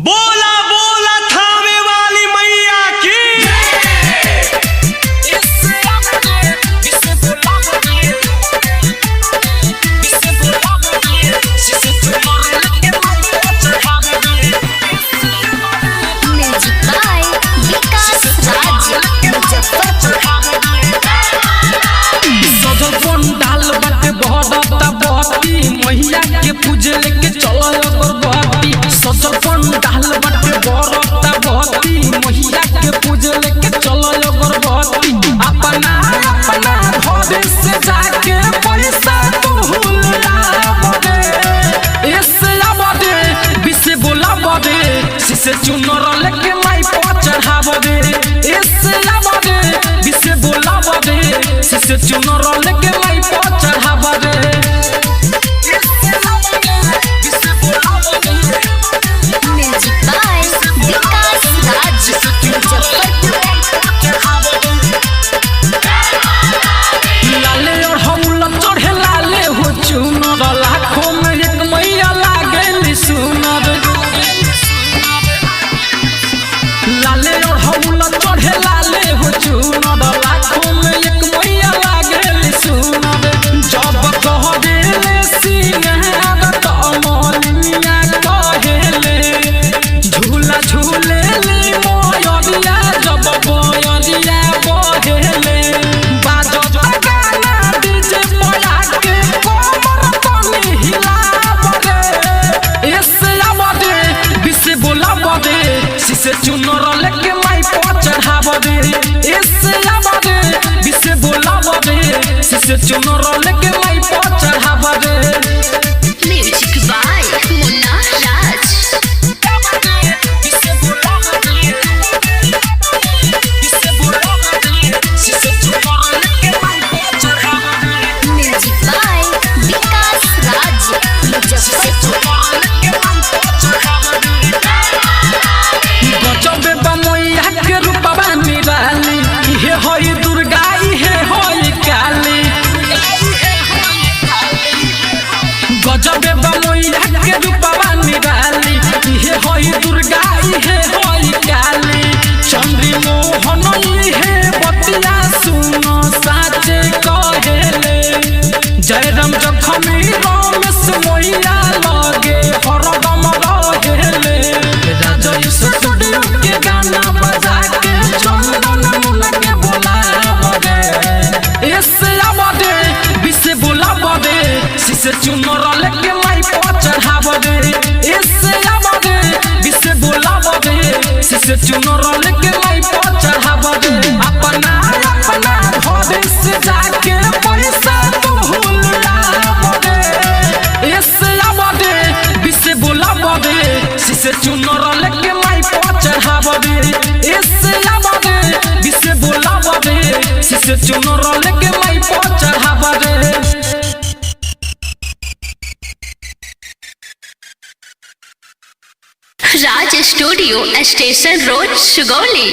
बोला बोला थामे वाली मैया की मैया के पूजे लेके चलो अगरबत्ती सजल पंडाल बाटे बरता बत्ती मैया के पूजे लेके चलो अगरबत्ती अपना अपना घर से जाके पैसा तू लाबे ऐसे आबदे बिसे बोलाबदे सिसे चुनर लेके माई पर चढ़ाबदे ऐसे आबदे बिसे बोलाबदे सिसे चुनर लेके माई पर चढ़ाबदे लाखों में एक मैया लागे सुनर लाले और हौला चढ़े लाले हो चुनर लाखों में एक मैया लागे सुनर जब कह देले सिंगार तो मोलिया कहेले झूला झूले ले मोयरिया जब बोयरिया बहेले बाजो गाना डीजे बजा के सिसे चुनर लेके माई पर चढ़ाबदे ऐसे आबदे बिसे बोलाबदे सिसे चुनर लेके माई पर चढ़ाबदे music by Munna Raj music by Vikas Raj होई दुर्गा इहे होई काली गजबे बमैया के रूपवा निराली इहे होई दुर्गा इहे होई काली चंद्री मोहन इहे बतिया सुनो साचे कहेले जयराम जखमी रमेश मैया लगे हरदम रहेले राजा स्टूडियो के गाना बजा के चंदन मुन्ना के सिसे चुनर लेके माई पर चढ़ाबदे ऐसे आबदे बिसे बोलाबदे सिसे चुनर लेके माई पर चढ़ाबदे अपना अपना घर से जाके पैसा तू लाबदे ऐसे आबदे बिसे बोलाबदे सिसे चुनर लेके माई पर चढ़ाबदे ऐसे आबदे बिसे बोलाबदे सिसे चुनर लेके माई पर चढ़ाबदे राज स्टूडियो स्टेशन रोड सुगौली।